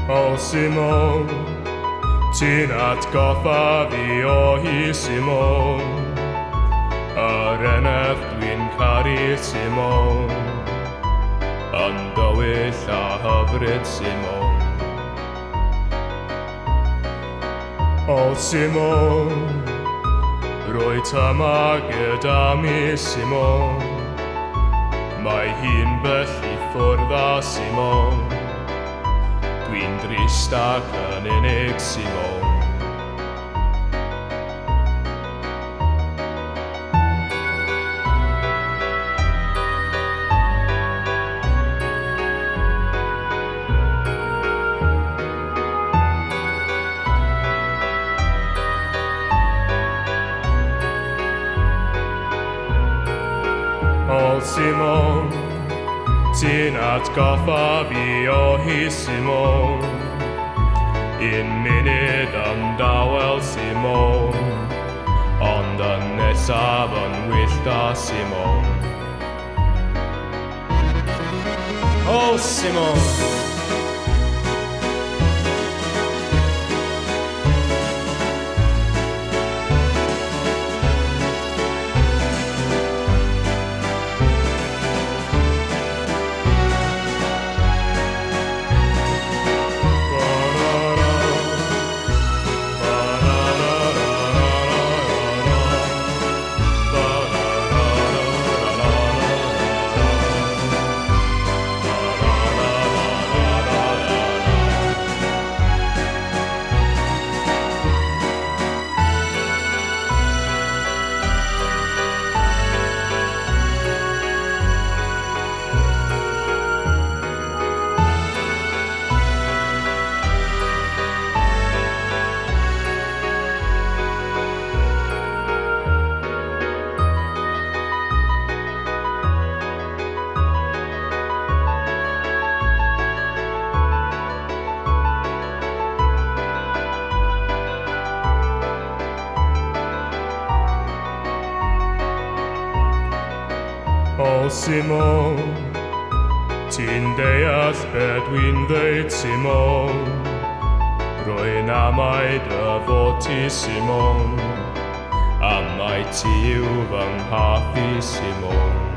O Simon, ti'n atgoffa fi o hi Simon, yr eneth dwi'n caru Simon, yn dywyll a hyfryd Simon. O Simon, rwy tyma gyda mi Simon, mae hi'n bell i ffwrdd â Simon, dwi'n drist ac yn unig Simon. O Simon, ti'n atgoffa fi o hi Simon, un munud yn dawel Simon, ond yn nesaf yn wyllt â Simon. O Simon! O Simon, ti'n deall be dwi'n ddeud Simon, rwy'n amau dy fod ti Simon, a mai ti yw fy nghath i Simon.